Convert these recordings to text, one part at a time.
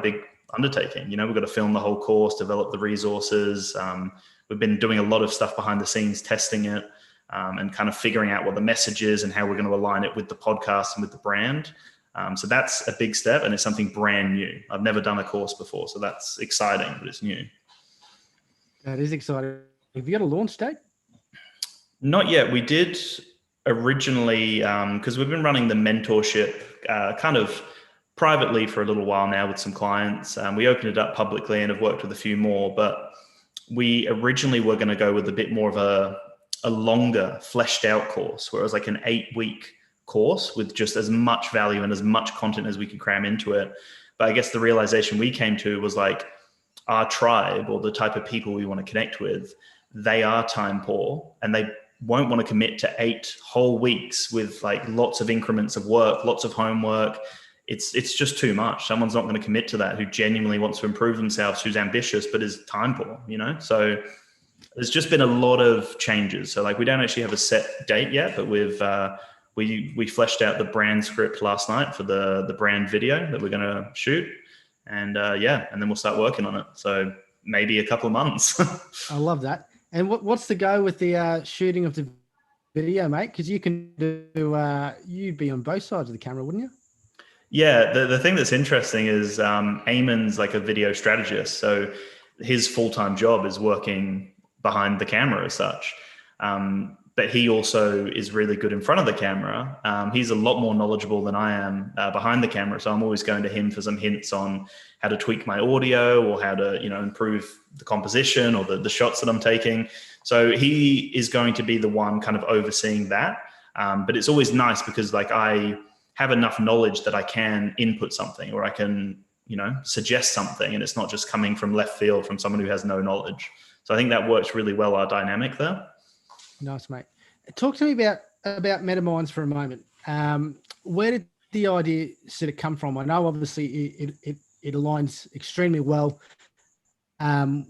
big undertaking. We've got to film the whole course, develop the resources. We've been doing a lot of stuff behind the scenes, testing it, and kind of figuring out what the message is and how we're going to align it with the podcast and with the brand. So that's a big step, and it's something brand new. I've never done a course before, so that's exciting, but it's new. That is exciting. Have you got a launch date? Not yet. We did originally, because we've been running the mentorship kind of privately for a little while now with some clients. We opened it up publicly and have worked with a few more, but we originally were going to go with a bit more of a longer fleshed out course, where it was like an 8-week course with just as much value and as much content as we could cram into it. But I guess the realization we came to was like, our tribe, or the type of people we want to connect with, they are time poor, and they won't want to commit to 8 whole weeks with like lots of increments of work, lots of homework. It's just too much. Someone's not going to commit to that who genuinely wants to improve themselves, who's ambitious, but is time poor, So there's just been a lot of changes. So like, we don't actually have a set date yet, but we fleshed out the brand script last night for the brand video that we're going to shoot. And and then we'll start working on it. So maybe a couple of months. I love that. And what's the go with the shooting of the video, mate? Because you can do, you'd be on both sides of the camera, wouldn't you? Yeah, the thing that's interesting is Eamon's like a video strategist. So his full-time job is working behind the camera as such. But he also is really good in front of the camera. He's a lot more knowledgeable than I am behind the camera. So I'm always going to him for some hints on how to tweak my audio, or how to, improve the composition or the shots that I'm taking. So he is going to be the one kind of overseeing that. But it's always nice because like, I have enough knowledge that I can input something, or I can, suggest something, and it's not just coming from left field from someone who has no knowledge. So I think that works really well, our dynamic there. Nice, mate. Talk to me about MetaMinds for a moment. Where did the idea sort of come from? I know obviously it aligns extremely well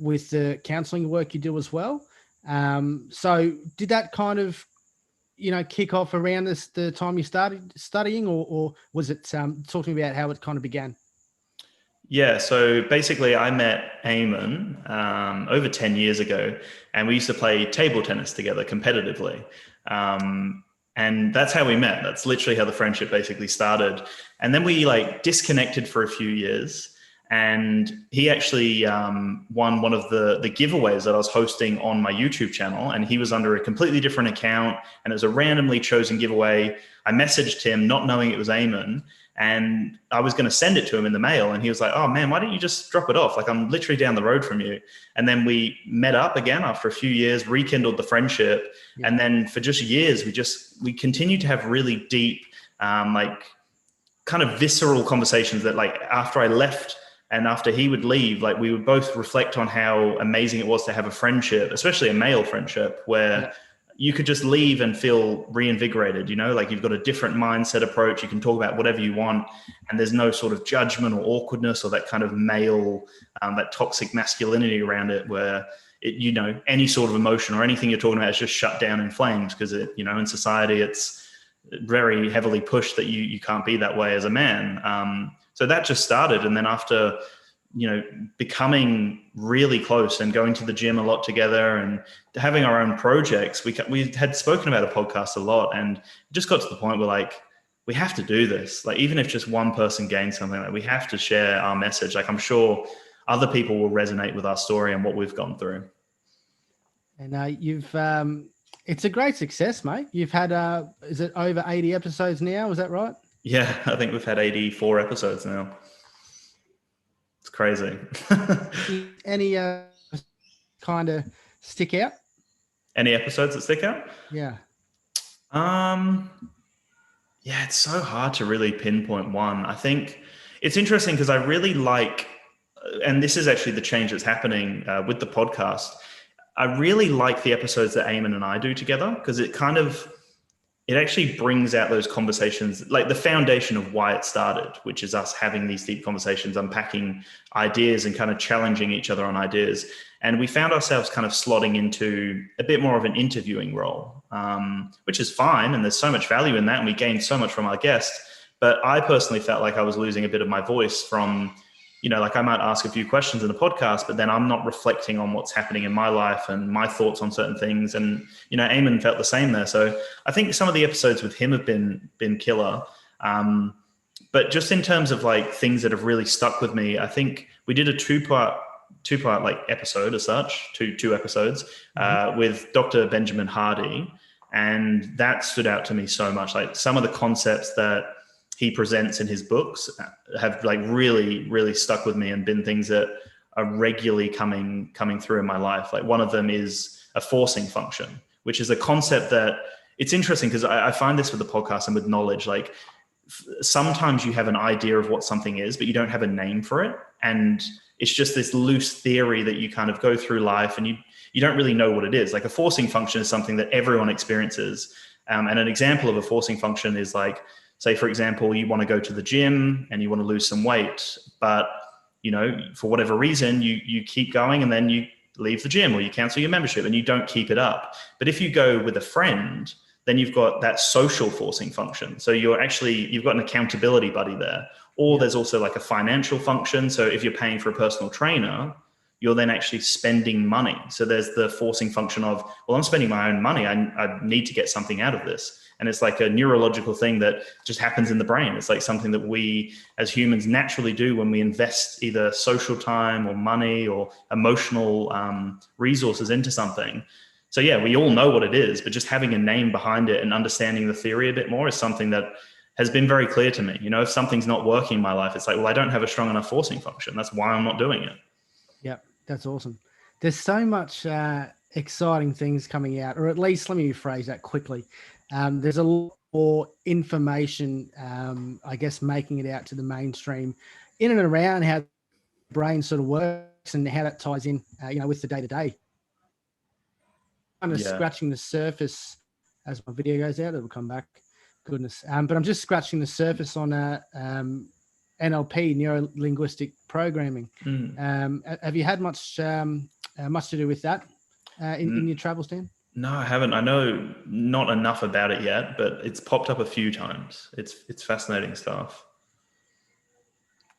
with the counselling work you do as well. So did that kind of, kick off around the time you started studying, or was it talking about how it kind of began? Yeah, so basically I met Eamon over 10 years ago, and we used to play table tennis together competitively. And that's how we met. That's literally how the friendship basically started. And then we like disconnected for a few years, and he actually won one of the giveaways that I was hosting on my YouTube channel, and he was under a completely different account, and it was a randomly chosen giveaway. I messaged him not knowing it was Eamon, and I was going to send it to him in the mail. And he was like, "Oh man, why don't you just drop it off? Like, I'm literally down the road from you." And then we met up again after a few years, rekindled the friendship. Yeah. And then for just years, we continued to have really deep, like kind of visceral conversations that like after I left and after he would leave, like we would both reflect on how amazing it was to have a friendship, especially a male friendship, where you could just leave and feel reinvigorated, like you've got a different mindset approach. You can talk about whatever you want, and there's no sort of judgment or awkwardness or that kind of male, that toxic masculinity around it, where it, any sort of emotion or anything you're talking about is just shut down in flames, because it, in society, it's very heavily pushed that you can't be that way as a man. So that just started. And then after, becoming really close and going to the gym a lot together and having our own projects, we had spoken about a podcast a lot, and it just got to the point where like, we have to do this. Like, even if just one person gains something, like we have to share our message. Like, I'm sure other people will resonate with our story and what we've gone through. And it's a great success, mate. You've had, is it over 80 episodes now? Is that right? Yeah, I think we've had 84 episodes now. It's crazy. Any kind of stick out? Any episodes that stick out? Yeah. Yeah, it's so hard to really pinpoint one. I think it's interesting because I really like, and this is actually the change that's happening with the podcast. I really like the episodes that Eamon and I do together, because it actually brings out those conversations, like the foundation of why it started, which is us having these deep conversations, unpacking ideas and kind of challenging each other on ideas. And we found ourselves kind of slotting into a bit more of an interviewing role, which is fine. And there's so much value in that. And we gained so much from our guests. But I personally felt like I was losing a bit of my voice from like I might ask a few questions in the podcast, but then I'm not reflecting on what's happening in my life and my thoughts on certain things. And, Eamon felt the same there. So I think some of the episodes with him have been killer. But just in terms of like things that have really stuck with me, I think we did a two-part like episode as such, two episodes with Dr. Benjamin Hardy. And that stood out to me so much. Like some of the concepts that he presents in his books have like really, really stuck with me and been things that are regularly coming through in my life. Like one of them is a forcing function, which is a concept that it's interesting because I find this with the podcast and with knowledge, like sometimes you have an idea of what something is, but you don't have a name for it. And it's just this loose theory that you kind of go through life and you don't really know what it is. Like a forcing function is something that everyone experiences. And an example of a forcing function is like, say, for example, you want to go to the gym and you want to lose some weight, but for whatever reason, you keep going and then you leave the gym or you cancel your membership and you don't keep it up. But if you go with a friend, then you've got that social forcing function. So you've got an accountability buddy there. Or there's also like a financial function. So if you're paying for a personal trainer, you're then actually spending money. So there's the forcing function of, well, I'm spending my own money. I need to get something out of this. And it's like a neurological thing that just happens in the brain. It's like something that we as humans naturally do when we invest either social time or money or emotional resources into something. So yeah, we all know what it is, but just having a name behind it and understanding the theory a bit more is something that has been very clear to me. If something's not working in my life, it's like, well, I don't have a strong enough forcing function. That's why I'm not doing it. Yeah, that's awesome. There's so much exciting things coming out, or at least let me rephrase that quickly. There's a lot more information, I guess, making it out to the mainstream in and around how the brain sort of works and how that ties in, with the day-to-day. Kind of scratching the surface as my video goes out. It'll come back. Goodness. But I'm just scratching the surface on NLP, neuro-linguistic programming. Have you had much to do with that in your travels, Dan? No, I haven't. I know not enough about it yet, but it's popped up a few times. It's fascinating stuff.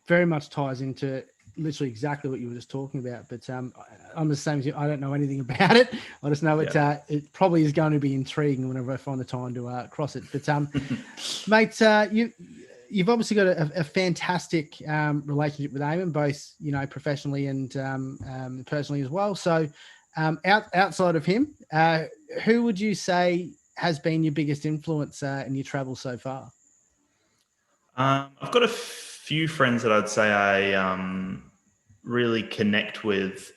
Very much ties into literally exactly what you were just talking about. But I'm the same as you. I don't know anything about it. I just know it probably is going to be intriguing whenever I find the time to cross it. But mate, you've obviously got a fantastic relationship with Eamon, both professionally and personally as well. So outside of him, who would you say has been your biggest influence in your travel so far? I've got a few friends that I'd say I really connect with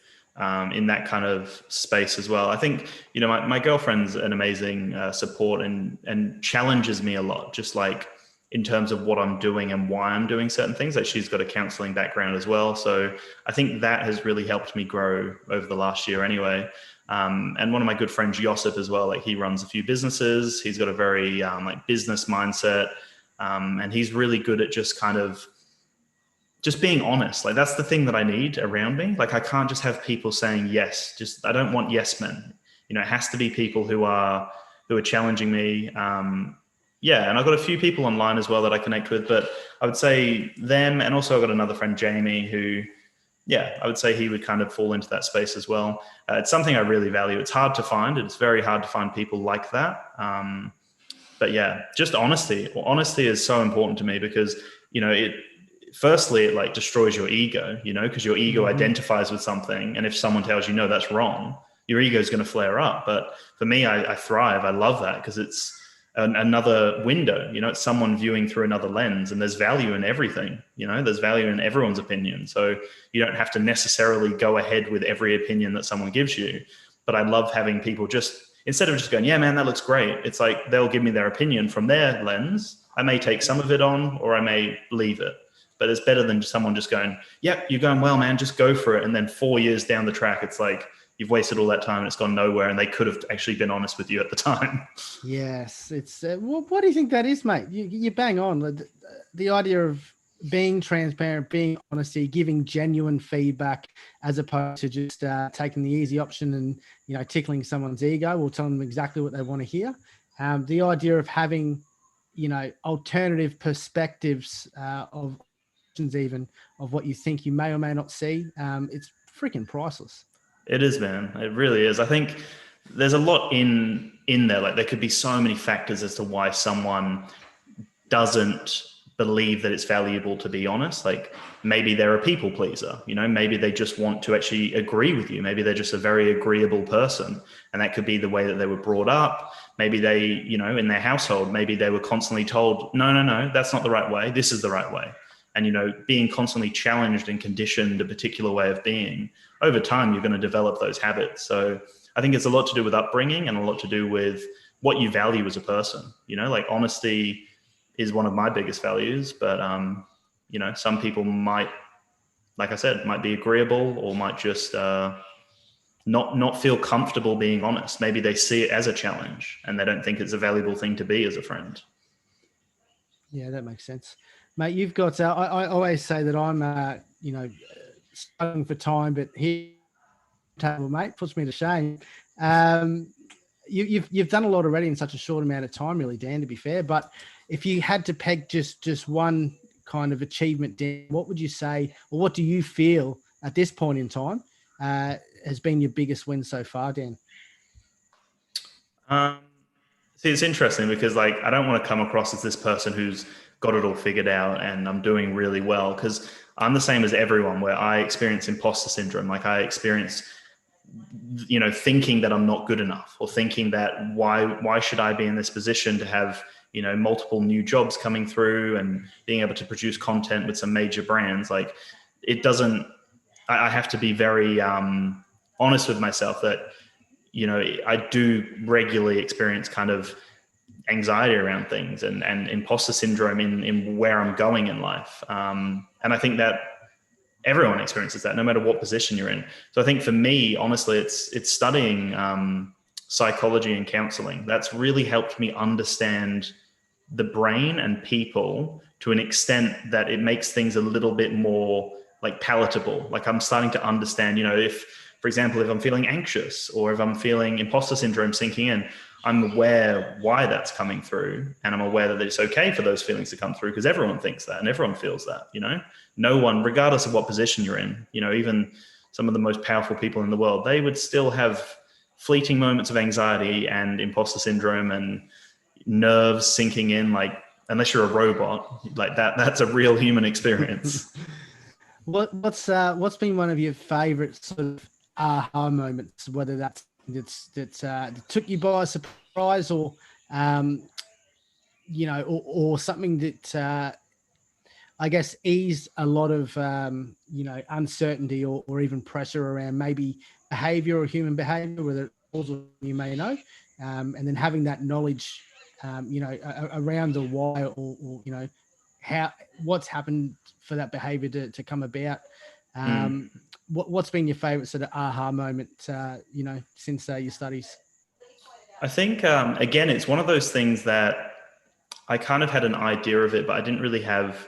in that kind of space as well. I think, my girlfriend's an amazing support and challenges me a lot, just like in terms of what I'm doing and why I'm doing certain things. Like she's got a counseling background as well. So I think that has really helped me grow over the last year anyway. And one of my good friends, Josip, as well, like he runs a few businesses. He's got a very like business mindset. And he's really good at just kind of just being honest. Like that's the thing that I need around me. Like I can't just have people saying yes. I don't want yes men. It has to be people who are challenging me. And I've got a few people online as well that I connect with, but I would say them, and also I've got another friend, Jamie, who, I would say he would kind of fall into that space as well. It's something I really value. It's hard to find. It's very hard to find people like that. But yeah, just honesty. Well, honesty is so important to me because, firstly, it like destroys your ego, because your ego identifies with something. And if someone tells you, no, that's wrong, your ego is going to flare up. But for me, I thrive. I love that because it's another window, it's someone viewing through another lens, and there's value in everything, there's value in everyone's opinion. So you don't have to necessarily go ahead with every opinion that someone gives you. But I love having people just, instead of just going, yeah, man, that looks great. It's like, they'll give me their opinion from their lens. I may take some of it on or I may leave it, but it's better than someone just going, yep, you're going well, man, just go for it. And then 4 years down the track, it's like, you've wasted all that time and it's gone nowhere, and they could have actually been honest with you at the time. Yes. It's what do you think that is, mate? You bang on. The idea of being transparent, being honesty, giving genuine feedback, as opposed to just taking the easy option and, tickling someone's ego or telling them exactly what they want to hear. The idea of having, alternative perspectives of even of what you think you may or may not see. It's freaking priceless. It is, man. It really is. I think there's a lot in there. Like there could be so many factors as to why someone doesn't believe that it's valuable to be honest. Like maybe they're a people pleaser, maybe they just want to actually agree with you. Maybe they're just a very agreeable person. And that could be the way that they were brought up. Maybe they, in their household, maybe they were constantly told, no, that's not the right way. This is the right way. And, being constantly challenged and conditioned a particular way of being, over time, you're going to develop those habits. So I think it's a lot to do with upbringing and a lot to do with what you value as a person. Like honesty is one of my biggest values, but some people might, like I said, might be agreeable or might just not feel comfortable being honest. Maybe they see it as a challenge and they don't think it's a valuable thing to be as a friend. Yeah, that makes sense, mate. You've got. I always say that I'm, struggling for time, but here, table, mate, puts me to shame. You've done a lot already in such a short amount of time, really, Dan. To be fair, but if you had to peg just one kind of achievement, Dan, what would you say, or what do you feel at this point in time has been your biggest win so far, Dan? See, it's interesting because I don't want to come across as this person who's got it all figured out and I'm doing really well, because I'm the same as everyone where I experience imposter syndrome. Like I experience, thinking that I'm not good enough, or thinking that why should I be in this position to have, multiple new jobs coming through and being able to produce content with some major brands. Like it doesn't, I have to be very honest with myself that, I do regularly experience kind of anxiety around things and imposter syndrome in where I'm going in life. And I think that everyone experiences that no matter what position you're in. So I think for me, honestly, it's studying psychology and counseling. That's really helped me understand the brain and people to an extent that it makes things a little bit more palatable. Like I'm starting to understand, if, for example, if I'm feeling anxious or if I'm feeling imposter syndrome sinking in, I'm aware why that's coming through, and I'm aware that it's okay for those feelings to come through, because everyone thinks that and everyone feels that, no one, regardless of what position you're in, even some of the most powerful people in the world, they would still have fleeting moments of anxiety and imposter syndrome and nerves sinking in, unless you're a robot, that's a real human experience. What's been one of your favorite sort of aha moments, whether that took you by surprise or or something that I guess eased a lot of uncertainty or even pressure around maybe behavior or human behavior, whether it's you may know, and then having that knowledge around the why or what's happened for that behavior to come about. What's been your favorite sort of aha moment, since your studies? I think, again, it's one of those things that I kind of had an idea of it, but I didn't really have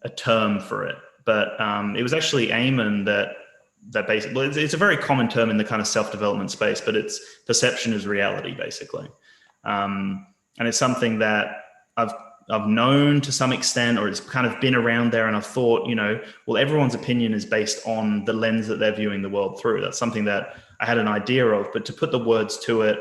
a term for it. But it was actually Eamon that basically, well, it's a very common term in the kind of self-development space, but it's perception is reality, basically. And it's something that I've known to some extent, or it's kind of been around there, and I've thought, well, everyone's opinion is based on the lens that they're viewing the world through. That's something that I had an idea of, but to put the words to it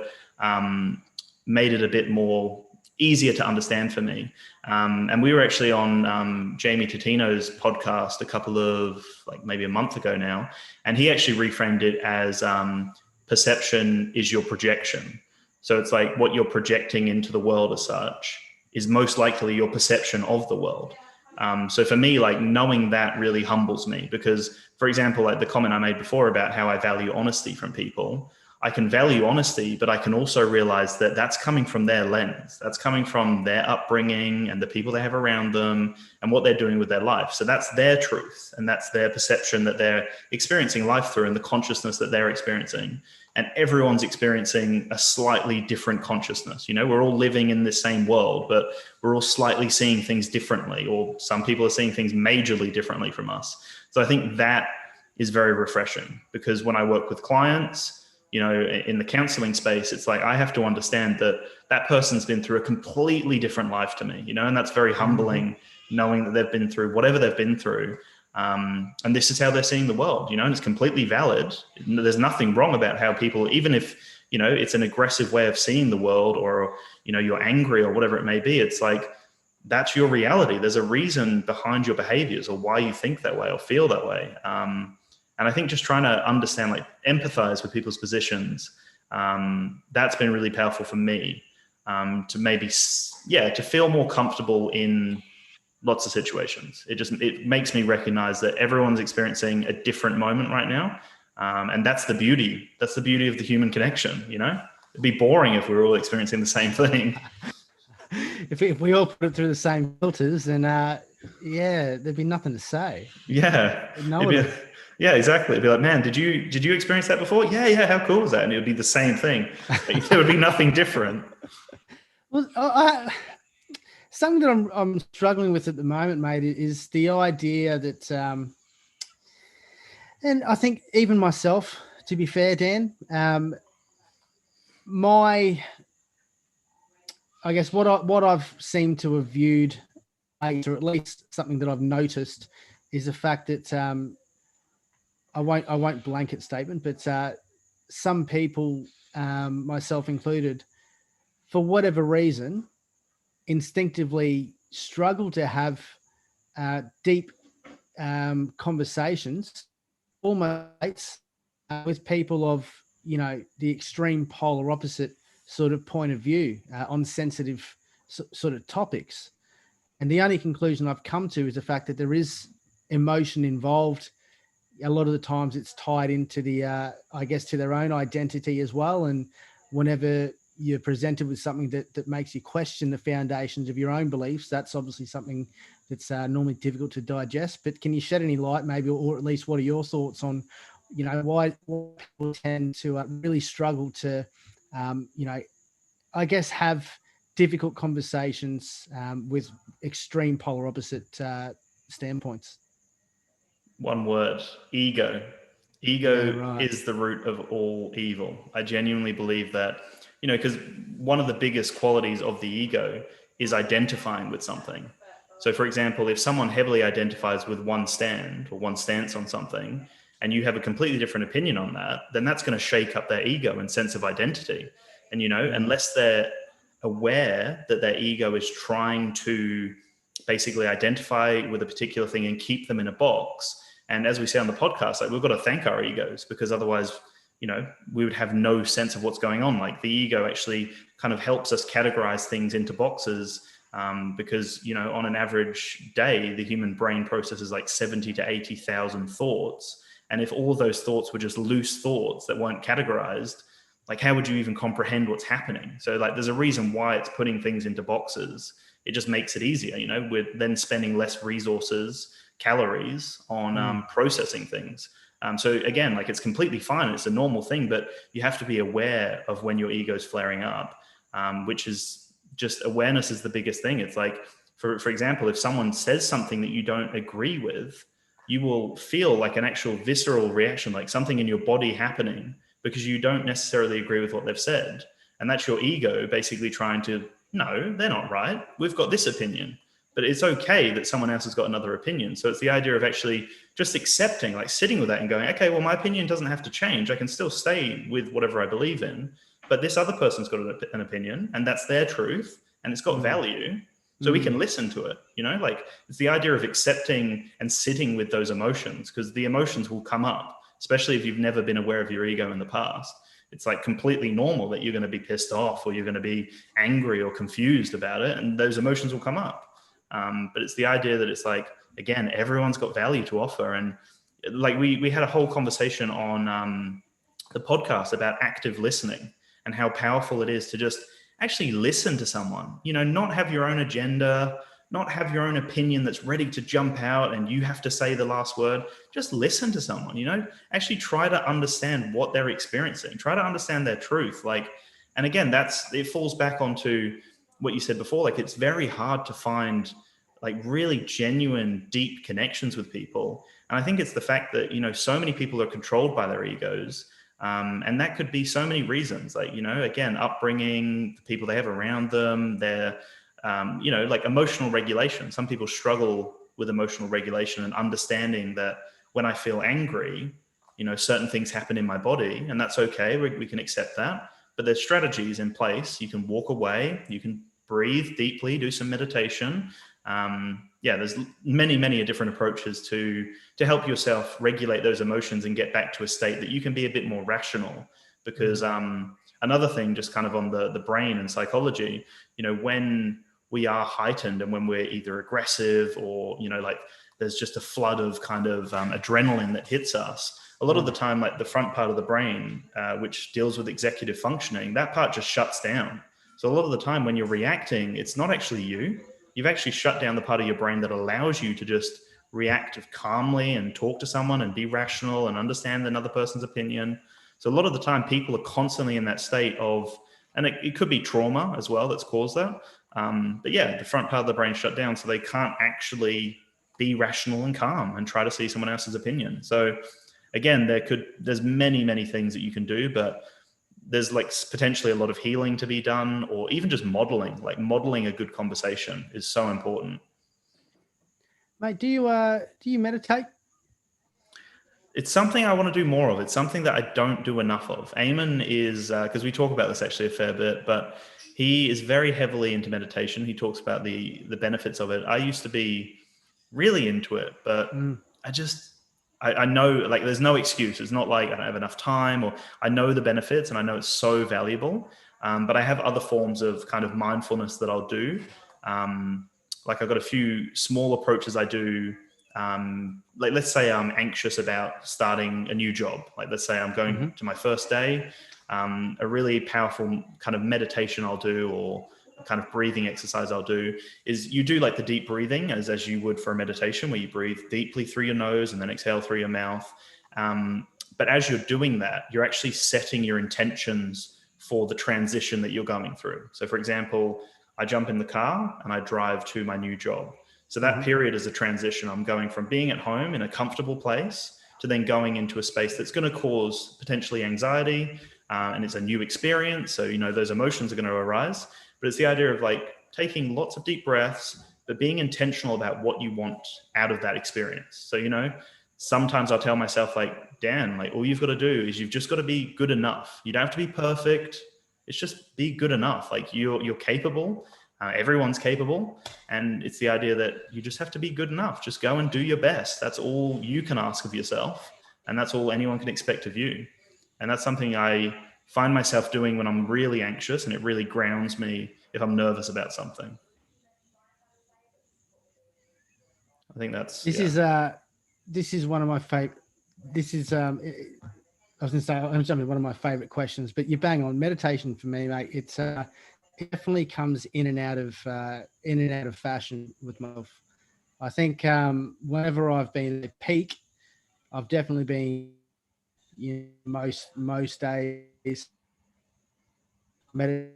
made it a bit more easier to understand for me. And we were actually on Jamie Totino's podcast a couple of, maybe a month ago now, and he actually reframed it as perception is your projection. So it's like what you're projecting into the world as such is most likely your perception of the world. So for me, knowing that really humbles me, because, for example, the comment I made before about how I value honesty from people, I can value honesty, but I can also realize that that's coming from their lens. That's coming from their upbringing and the people they have around them and what they're doing with their life. So that's their truth, and that's their perception that they're experiencing life through, and the consciousness that they're experiencing. And everyone's experiencing a slightly different consciousness. We're all living in the same world, but we're all slightly seeing things differently, or some people are seeing things majorly differently from us. So I think that is very refreshing, because when I work with clients, in the counseling space, it's I have to understand that that person's been through a completely different life to me, and that's very humbling, knowing that they've been through whatever they've been through. And this is how they're seeing the world, and it's completely valid. There's nothing wrong about how people, even if, it's an aggressive way of seeing the world, or, you're angry or whatever it may be, it's like, that's your reality. There's a reason behind your behaviors or why you think that way or feel that way. And I think just trying to understand, like empathize with people's positions, that's been really powerful for me, to maybe, to feel more comfortable in lots of situations. It makes me recognize that everyone's experiencing a different moment right now. And that's the beauty. That's the beauty of the human connection. It'd be boring if we were all experiencing the same thing. If we all put it through the same filters, then there'd be nothing to say. Yeah. Yeah, exactly. It'd be like, man, did you experience that before? Yeah. How cool is that? And it would be the same thing. There would be nothing different. Well, something that I'm struggling with at the moment, mate, is the idea that, and I think even myself, to be fair, Dan, I guess what I've seemed to have viewed, or at least something that I've noticed, is the fact that I won't blanket statement, but some people, myself included, for whatever reason, instinctively struggle to have deep conversations, almost with people of the extreme polar opposite sort of point of view on sensitive sort of topics. And the only conclusion I've come to is the fact that there is emotion involved. A lot of the times it's tied into to their own identity as well. And whenever you're presented with something that makes you question the foundations of your own beliefs, that's obviously something that's normally difficult to digest. But can you shed any light maybe, or at least what are your thoughts on, why people tend to really struggle to, I guess, have difficult conversations with extreme polar opposite standpoints? One word: ego. Ego is the root of all evil. I genuinely believe that, because one of the biggest qualities of the ego is identifying with something. So for example, if someone heavily identifies with one stand or one stance on something, and you have a completely different opinion on that, then that's going to shake up their ego and sense of identity. And, unless they're aware that their ego is trying to basically identify with a particular thing and keep them in a box. And as we say on the podcast, like, we've got to thank our egos, because otherwise, we would have no sense of what's going on. Like, the ego actually kind of helps us categorize things into boxes, because, on an average day, the human brain processes like 70 to 80,000 thoughts. And if all of those thoughts were just loose thoughts that weren't categorized, like, how would you even comprehend what's happening? So, like, there's a reason why it's putting things into boxes. It just makes it easier. We're then spending less resources, calories on processing things. So again, like, it's completely fine. It's a normal thing, but you have to be aware of when your ego's flaring up, which is just, awareness is the biggest thing. It's like, for example, if someone says something that you don't agree with, you will feel like an actual visceral reaction, like something in your body happening, because you don't necessarily agree with what they've said. And that's your ego basically trying to, no, they're not right. We've got this opinion. But it's okay that someone else has got another opinion. So it's the idea of actually just accepting, like sitting with that and going, okay, well, my opinion doesn't have to change. I can still stay with whatever I believe in, but this other person's got an opinion, and that's their truth, and it's got value. So we can listen to it, like, it's the idea of accepting and sitting with those emotions, because the emotions will come up, especially if you've never been aware of your ego in the past. It's like completely normal that you're going to be pissed off, or you're going to be angry or confused about it, and those emotions will come up. But it's the idea that it's like, again, everyone's got value to offer. And like, we had a whole conversation on the podcast about active listening and how powerful it is to just actually listen to someone, not have your own agenda, not have your own opinion that's ready to jump out and you have to say the last word. Just listen to someone, actually try to understand what they're experiencing, try to understand their truth. Like, and again, it falls back onto what you said before. Like, it's very hard to find like really genuine, deep connections with people. And I think it's the fact that, so many people are controlled by their egos. And that could be so many reasons, like, again, upbringing, the people they have around them, their like emotional regulation. Some people struggle with emotional regulation and understanding that when I feel angry, certain things happen in my body, and that's okay. We can accept that. But there's strategies in place. You can walk away, you can breathe deeply, do some meditation. There's many different approaches to help yourself regulate those emotions and get back to a state that you can be a bit more rational. Because another thing, just kind of on the brain and psychology, when we are heightened and when we're either aggressive or, like there's just a flood of kind of adrenaline that hits us, a lot of the time, like the front part of the brain, which deals with executive functioning, that part just shuts down. So a lot of the time when you're reacting, it's not actually you. You've actually shut down the part of your brain that allows you to just react calmly and talk to someone and be rational and understand another person's opinion. So a lot of the time people are constantly in that state of, and it could be trauma as well that's caused that. But yeah, the front part of the brain shut down, so they can't actually be rational and calm and try to see someone else's opinion. So again, there's many things that you can do, but there's like potentially a lot of healing to be done, or even just modeling a good conversation is so important. Mate, do you meditate? It's something I want to do more of. It's something that I don't do enough of. Eamon is, because we talk about this actually a fair bit, but he is very heavily into meditation. He talks about the benefits of it. I used to be really into it, but I know, like, there's no excuse. It's not like I don't have enough time, or I know the benefits and I know it's so valuable. But I have other forms of kind of mindfulness that I'll do. Like I've got a few small approaches I do. Like let's say I'm anxious about starting a new job. Like let's say I'm going to my first day. A really powerful kind of meditation I'll do, or kind of breathing exercise I'll do, is you do like the deep breathing as you would for a meditation, where you breathe deeply through your nose and then exhale through your mouth. But as you're doing that, you're actually setting your intentions for the transition that you're going through. So for example, I jump in the car and I drive to my new job. So that period is a transition. I'm going from being at home in a comfortable place to then going into a space that's going to cause potentially anxiety, and it's a new experience. So, those emotions are going to arise. But it's the idea of like taking lots of deep breaths, but being intentional about what you want out of that experience. So, sometimes I'll tell myself like, Dan, like all you've got to do is you've just got to be good enough. You don't have to be perfect. It's just be good enough. Like you're capable. Everyone's capable. And it's the idea that you just have to be good enough. Just go and do your best. That's all you can ask of yourself. And that's all anyone can expect of you. And that's something I find myself doing when I'm really anxious, and it really grounds me if I'm nervous about something. I think that's, this is one of my favorite. This is I was going to say, I'm jumping one of my favorite questions, but you bang on. Meditation for me, mate. It definitely comes in and out of fashion with myself. I think whenever I've been at peak, I've definitely been, most days meditate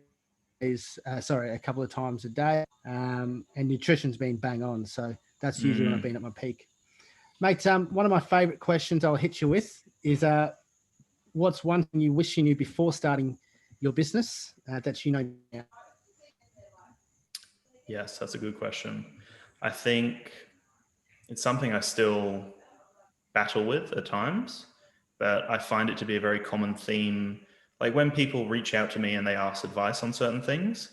a couple of times a day, and nutrition's been bang on. So that's usually when I've been at my peak. Mate, one of my favorite questions I'll hit you with is, what's one thing you wish you knew before starting your business that you know now? Yes, that's a good question. I think it's something I still battle with at times, but I find it to be a very common theme. Like when people reach out to me and they ask advice on certain things,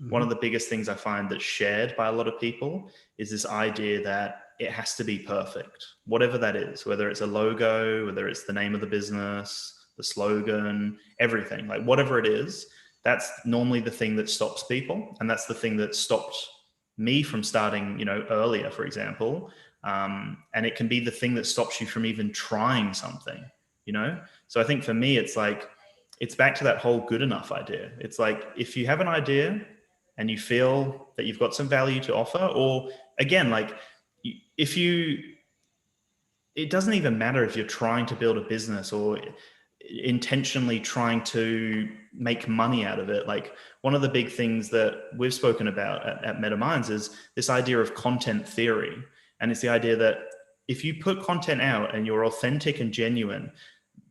one of the biggest things I find that's shared by a lot of people is this idea that it has to be perfect, whatever that is, whether it's a logo, whether it's the name of the business, the slogan, everything, like whatever it is, that's normally the thing that stops people. And that's the thing that stopped me from starting, earlier, for example. And it can be the thing that stops you from even trying something. So I think for me, it's like, it's back to that whole good enough idea. It's like, if you have an idea and you feel that you've got some value to offer, or again, like if you, it doesn't even matter if you're trying to build a business or intentionally trying to make money out of it. Like one of the big things that we've spoken about at MetaMinds is this idea of content theory. And it's the idea that if you put content out and you're authentic and genuine,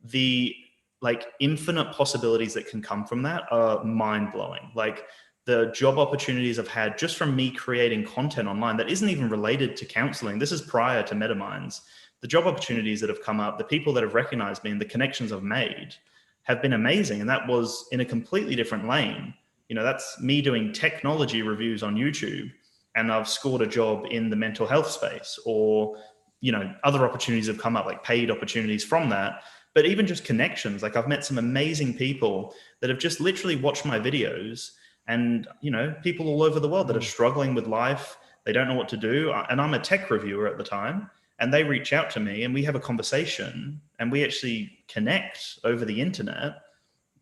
the like infinite possibilities that can come from that are mind blowing. Like the job opportunities I've had just from me creating content online that isn't even related to counseling. This is prior to MetaMinds. The job opportunities that have come up, the people that have recognized me and the connections I've made have been amazing. And that was in a completely different lane. You know, that's me doing technology reviews on YouTube, and I've scored a job in the mental health space, or, you know, other opportunities have come up, like paid opportunities from that. But even just connections, like I've met some amazing people that have just literally watched my videos, and, you know, people all over the world that are struggling with life. They don't know what to do. And I'm a tech reviewer at the time, and they reach out to me and we have a conversation and we actually connect over the internet.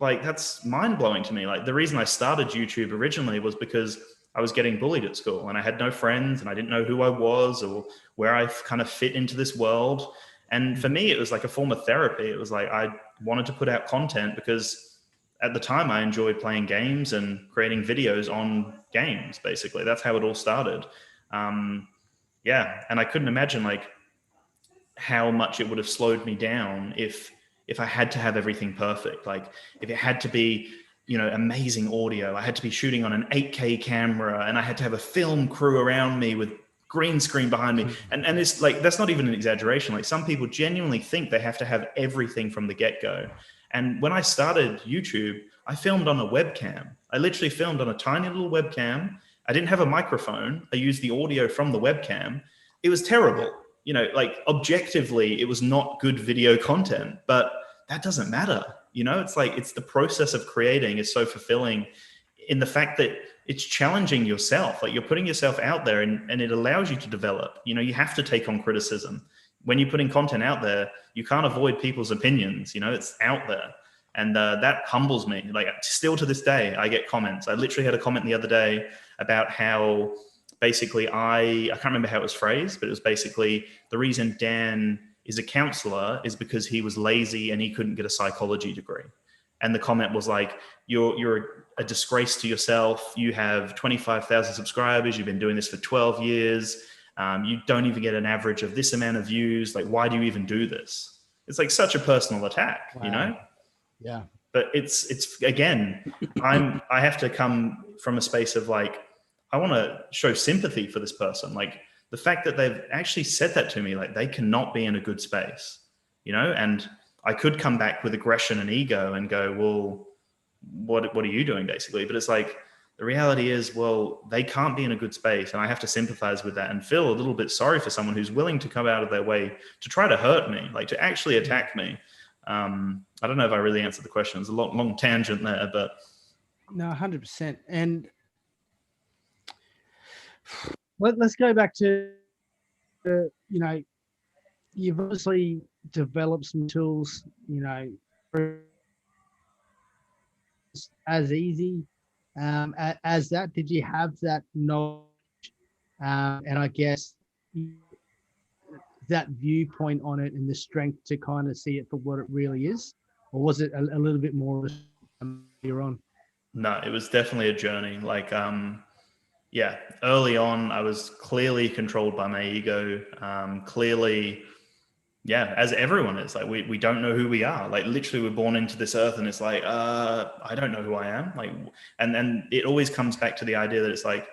Like, that's mind blowing to me. Like, the reason I started YouTube originally was because I was getting bullied at school and I had no friends and I didn't know who I was or where I kind of fit into this world. And for me, it was like a form of therapy. It was like, I wanted to put out content because at the time I enjoyed playing games and creating videos on games. Basically, that's how it all started. Yeah. And I couldn't imagine like how much it would have slowed me down if I had to have everything perfect. Like, if it had to be, you know, amazing audio, I had to be shooting on an 8K camera, and I had to have a film crew around me with green screen behind me. And it's like, that's not even an exaggeration. Like, some people genuinely think they have to have everything from the get-go. And when I started YouTube, I filmed on a webcam. I literally filmed on a tiny little webcam. I didn't have a microphone. I used the audio from the webcam. It was terrible. You know, like, objectively, it was not good video content, but that doesn't matter. You know, it's like, it's the process of creating is so fulfilling in the fact that it's challenging yourself. Like, you're putting yourself out there, and it allows you to develop. You know, you have to take on criticism. When you're putting content out there, you can't avoid people's opinions. You know, it's out there. And that humbles me. Like, still to this day, I get comments. I literally had a comment the other day about how basically I can't remember how it was phrased, but it was basically, the reason Dan is a counselor is because he was lazy and he couldn't get a psychology degree. And the comment was like, you're a disgrace to yourself. You have 25,000 subscribers. You've been doing this for 12 years. You don't even get an average of this amount of views. Like, why do you even do this? It's like such a personal attack, you know? Yeah. But it's again, I have to come from a space of like, I want to show sympathy for this person. Like, the fact that they've actually said that to me, like, they cannot be in a good space, you know? And I could come back with aggression and ego and go, well, what are you doing, basically? But it's like, the reality is, well, they can't be in a good space, and I have to sympathize with that and feel a little bit sorry for someone who's willing to come out of their way to try to hurt me, like to actually attack me. I don't know if I really answered the question. It's a long tangent there, but No, 100%. And let's go back to, you know, you've obviously developed some tools, you know, as easy as that. Did you have that knowledge, and I guess that viewpoint on it and the strength to kind of see it for what it really is? Or was it a little bit more you're on? no, it was definitely a journey. Like, yeah, early on, I was clearly controlled by my ego. Clearly, yeah, as everyone is, like, we don't know who we are. Like, literally, we're born into this earth, and it's like, I don't know who I am. Like, and then it always comes back to the idea that it's like,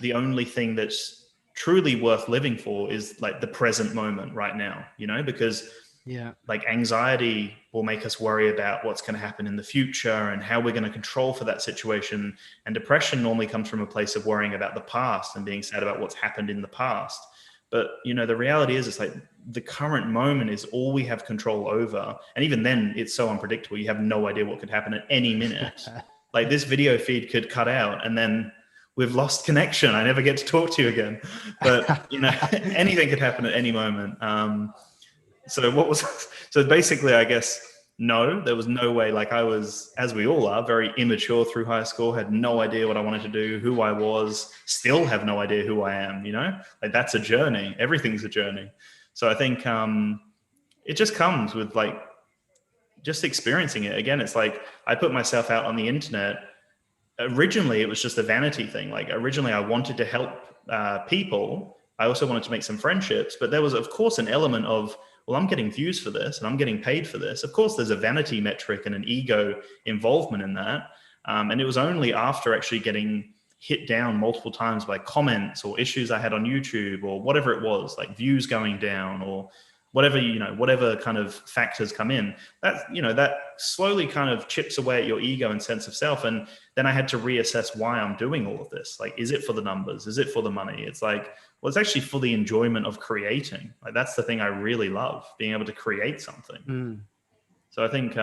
the only thing that's truly worth living for is like the present moment right now, you know, because Yeah. like, anxiety will make us worry about what's going to happen in the future and how we're going to control for that situation. And depression normally comes from a place of worrying about the past and being sad about what's happened in the past. But, you know, the reality is, it's like, the current moment is all we have control over. And even then, it's so unpredictable. You have no idea what could happen at any minute. Like, this video feed could cut out and then we've lost connection. I never get to talk to you again. But, you know, anything could happen at any moment. So basically, I guess, no, there was no way. Like, I was, as we all are, very immature through high school, had no idea what I wanted to do, who I was, still have no idea who I am, you know? Like, that's a journey. Everything's a journey. So I think it just comes with like just experiencing it. Again, it's like, I put myself out on the internet. Originally, it was just a vanity thing. Like, originally, I wanted to help people. I also wanted to make some friendships, but there was, of course, an element of, well, I'm getting views for this and I'm getting paid for this. Of course, there's a vanity metric and an ego involvement in that. And it was only after actually getting hit down multiple times by comments or issues I had on YouTube or whatever it was, like views going down or whatever, whatever kind of factors come in, that slowly kind of chips away at your ego and sense of self. And then I had to reassess why I'm doing all of this. Like, is it for the numbers? Is it for the money? It's like, well, it's actually for the enjoyment of creating. Like, that's the thing I really love, being able to create something. So I think,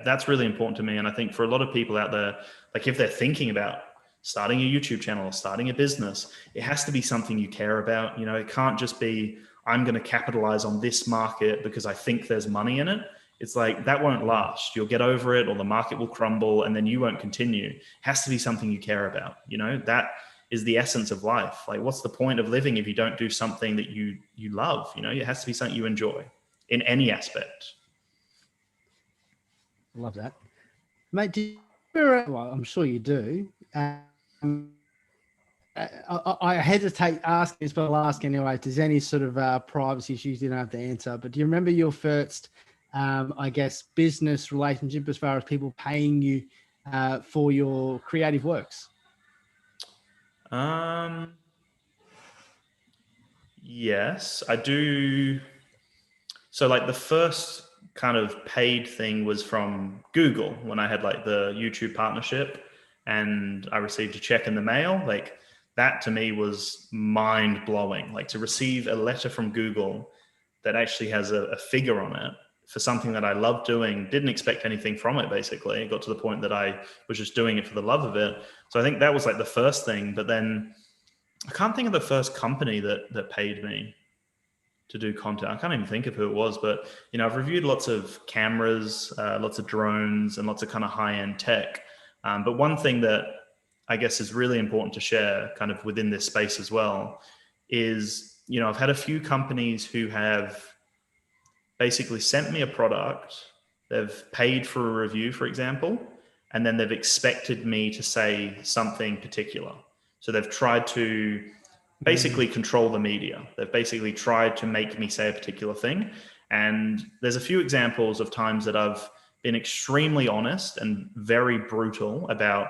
that's really important to me. And I think for a lot of people out there, like if they're thinking about starting a YouTube channel or starting a business, it has to be something you care about. It can't just be, I'm going to capitalize on this market because I think there's money in it. It's like, that won't last. You'll get over it or the market will crumble and then you won't continue. It has to be something you care about. That is the essence of life. Like, what's the point of living if you don't do something that you love? It has to be something you enjoy in any aspect. Love that. Mate, well, I'm sure you do. I hesitate asking this, but I'll ask anyway. If there's any sort of privacy issues, you don't have to answer. But do you remember your first, I guess, business relationship as far as people paying you for your creative works? Yes, I do. So like the first kind of paid thing was from Google when I had like the YouTube partnership and I received a check in the mail. Like, that to me was mind blowing. Like, to receive a letter from Google that actually has a figure on it for something that I love doing, didn't expect anything from it. Basically, it got to the point that I was just doing it for the love of it. So I think that was like the first thing. But then I can't think of the first company that paid me to do content. I can't even think of who it was, but I've reviewed lots of cameras, lots of drones, and lots of kind of high-end tech. But one thing that I guess is really important to share kind of within this space as well is, I've had a few companies who have basically sent me a product, they've paid for a review, for example, and then they've expected me to say something particular. So they've tried to basically control the media. They've basically tried to make me say a particular thing. And there's a few examples of times that I've been extremely honest and very brutal about,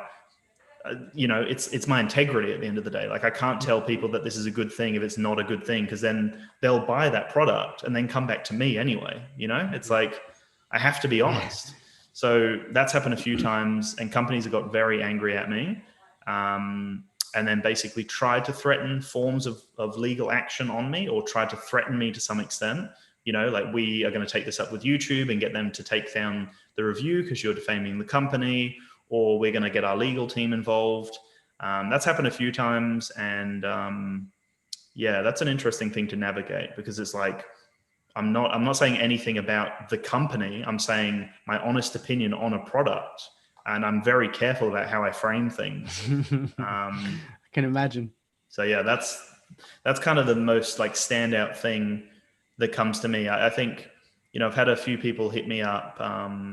it's my integrity at the end of the day. Like, I can't tell people that this is a good thing if it's not a good thing, because then they'll buy that product and then come back to me anyway. It's like, I have to be honest. So that's happened a few times and companies have got very angry at me. And then basically tried to threaten forms of legal action on me, or tried to threaten me to some extent. Like, we are going to take this up with YouTube and get them to take down the review because you're defaming the company, or we're going to get our legal team involved. That's happened a few times. And that's an interesting thing to navigate, because it's like, I'm not saying anything about the company. I'm saying my honest opinion on a product. And I'm very careful about how I frame things. I can imagine. So yeah, that's kind of the most like standout thing that comes to me. I think, I've had a few people hit me up,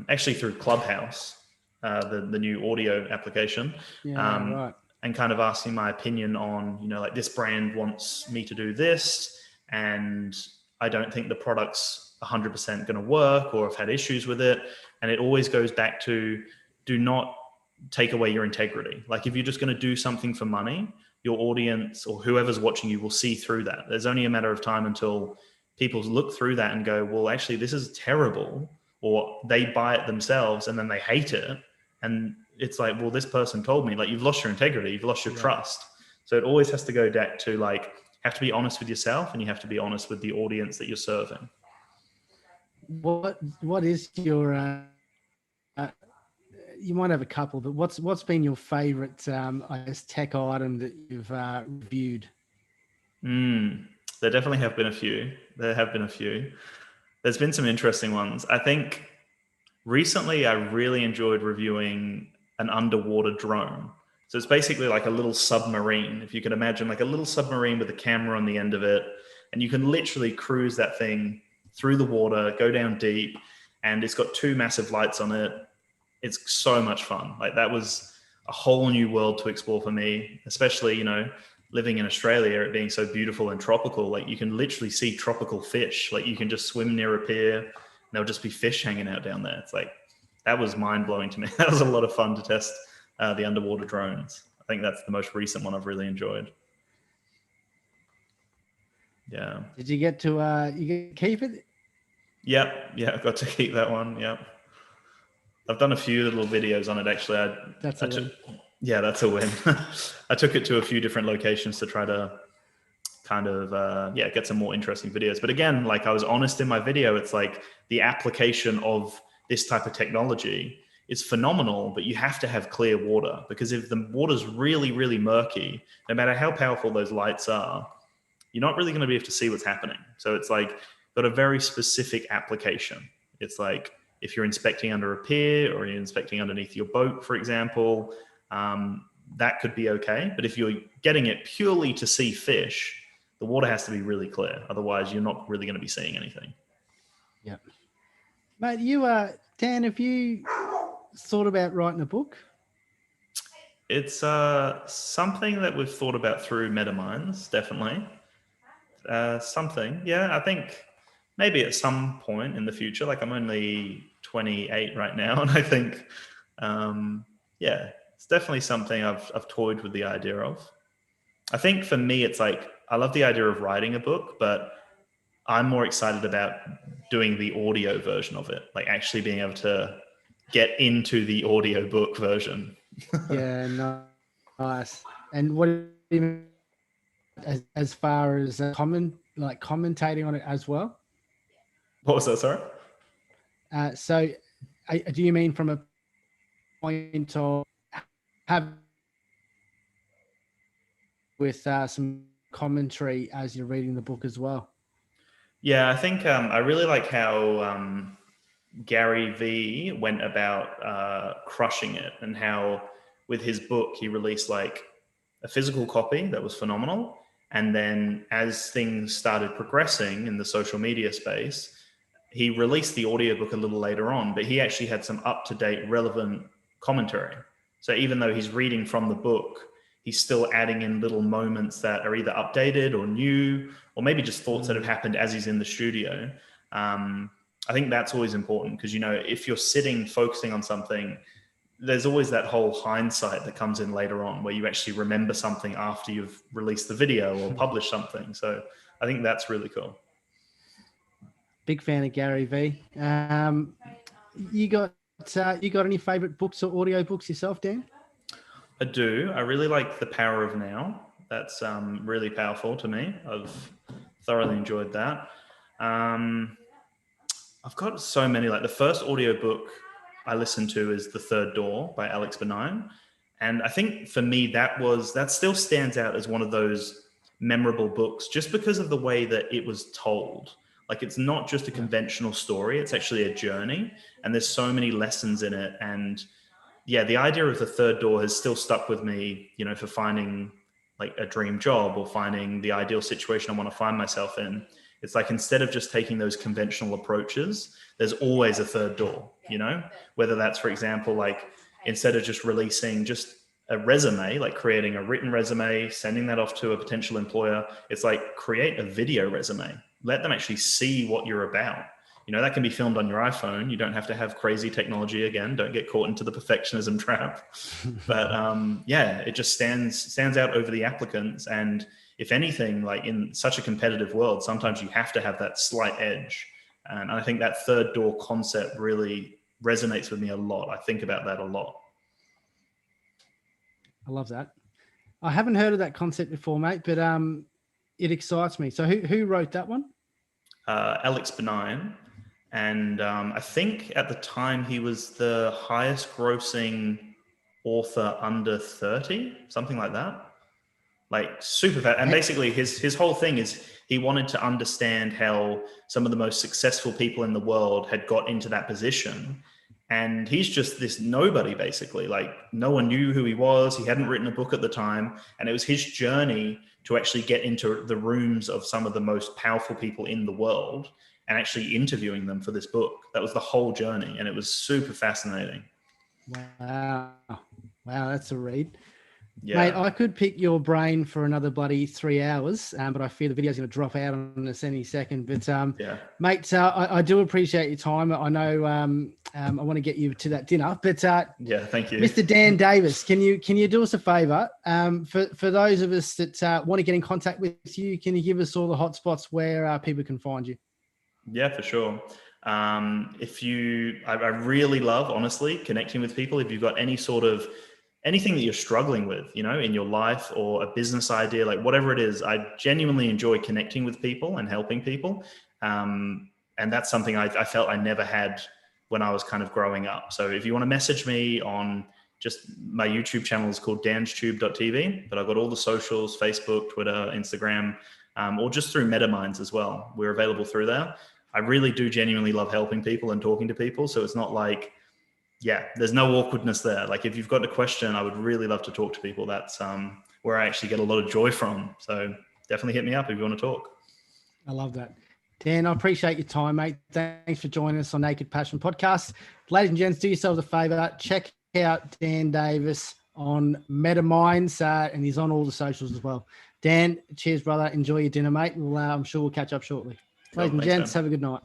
actually through Clubhouse, the new audio application, right. and kind of asking my opinion on, like, this brand wants me to do this, and I don't think the product's 100% going to work, or I've had issues with it. And it always goes back to, do not take away your integrity. Like, if you're just going to do something for money, your audience or whoever's watching you will see through that. There's only a matter of time until people look through that and go, well, actually, this is terrible, or they buy it themselves and then they hate it. And it's like, well, this person told me. Like, you've lost your integrity, you've lost your trust. So it always has to go back to, like, have to be honest with yourself, and you have to be honest with the audience that you're serving. What is your you might have a couple, but what's been your favorite, I guess, tech item that you've reviewed? There definitely have been a few. There's been some interesting ones. I think recently I really enjoyed reviewing an underwater drone. So it's basically like a little submarine. If you can imagine, like a little submarine with a camera on the end of it, and you can literally cruise that thing through the water, go down deep, and it's got two massive lights on it. It's so much fun. Like, that was a whole new world to explore for me, especially, living in Australia, it being so beautiful and tropical. Like, you can literally see tropical fish. Like, you can just swim near a pier and there'll just be fish hanging out down there. It's like, that was mind blowing to me. That was a lot of fun to test the underwater drones. think that's the most recent one I've really enjoyed. Yeah. Did you get to keep it? Yep. Yeah, I've got to keep that one. Yep. I've done a few little videos on it actually. That's a win. Yeah, that's a win. I took it to a few different locations to try to kind of get some more interesting videos. But again, like I was honest in my video, it's like the application of this type of technology is phenomenal, but you have to have clear water, because if the water's really, really murky, no matter how powerful those lights are, you're not really going to be able to see what's happening. So it's like got a very specific application. It's like if you're inspecting under a pier or you're inspecting underneath your boat, for example, that could be okay. But if you're getting it purely to see fish, the water has to be really clear. Otherwise, you're not really going to be seeing anything. Yeah. Mate, Dan, have you thought about writing a book? It's something that we've thought about through MetaMinds, definitely. Something, yeah. I think maybe at some point in the future. Like I'm only 28 right now, and I think, it's definitely something I've toyed with the idea of. I think for me, it's like I love the idea of writing a book, but I'm more excited about doing the audio version of it, like actually being able to get into the audio book version. Yeah, nice. And what do you mean as far as commentating on it as well? What was that, sorry? So do you mean from a point of have with some commentary as you're reading the book as well? Yeah, I think I really like how Gary V went about crushing it, and how with his book he released like a physical copy that was phenomenal, and then as things started progressing in the social media space, he released the audiobook a little later on, but he actually had some up-to-date relevant commentary. So even though he's reading from the book, he's still adding in little moments that are either updated or new, or maybe just thoughts that have happened as he's in the studio. I think that's always important, because, if you're sitting focusing on something, there's always that whole hindsight that comes in later on, where you actually remember something after you've released the video or published something. So I think that's really cool. Big fan of Gary V. You got any favorite books or audio books yourself, Dan? I do. I really like The Power of Now. That's really powerful to me. I've thoroughly enjoyed that. I've got so many. Like the first audiobook I listened to is The Third Door by Alex Bernine. And I think for me, that still stands out as one of those memorable books, just because of the way that it was told. Like it's not just a conventional story, it's actually a journey, and there's so many lessons in it. And yeah, the idea of the third door has still stuck with me, for finding like a dream job or finding the ideal situation I want to find myself in. It's like, instead of just taking those conventional approaches, there's always a third door, whether that's, for example, like instead of just releasing just a resume, like creating a written resume, sending that off to a potential employer, it's like create a video resume, let them actually see what you're about. That can be filmed on your iPhone. You don't have to have crazy technology again. Don't get caught into the perfectionism trap. But it just stands out over the applicants. And if anything, like in such a competitive world, sometimes you have to have that slight edge. And I think that third door concept really resonates with me a lot. I think about that a lot. I love that. I haven't heard of that concept before, mate, but it excites me. So who wrote that one? Alex Bernine. And I think at the time he was the highest grossing author under 30, something like that. Like super fat. And basically his whole thing is he wanted to understand how some of the most successful people in the world had got into that position. And he's just this nobody, basically. Like no one knew who he was. He hadn't written a book at the time. And it was his journey to actually get into the rooms of some of the most powerful people in the world and actually interviewing them for this book. That was the whole journey. And it was super fascinating. Wow. That's a read. Mate, Yeah. I could pick your brain for another bloody 3 hours, but I fear the video's going to drop out on us any second. But, Yeah. mate, I do appreciate your time. I know I want to get you to that dinner, but Yeah. Thank you. Mr. Dan Davis, can you do us a favour? For those of us that want to get in contact with you, can you give us all the hotspots where people can find you? Yeah, for sure. I really love, honestly, connecting with people. If you've got any sort of anything that you're struggling with, in your life or a business idea, like whatever it is, I genuinely enjoy connecting with people and helping people. And that's something I felt I never had when I was kind of growing up. So if you want to message me on just my YouTube channel is called danstube.tv, but I've got all the socials, Facebook, Twitter, Instagram, or just through MetaMinds as well. We're available through there. I really do genuinely love helping people and talking to people. So it's not like, there's no awkwardness there. Like if you've got a question, I would really love to talk to people. That's where I actually get a lot of joy from. So definitely hit me up if you want to talk. I love that. Dan, I appreciate your time, mate. Thanks for joining us on Naked Passion Podcast. Ladies and gents, do yourselves a favor. Check out Dan Davis on MetaMinds, and he's on all the socials as well. Dan, cheers, brother. Enjoy your dinner, mate. I'm sure we'll catch up shortly. Ladies and gents, have a good night.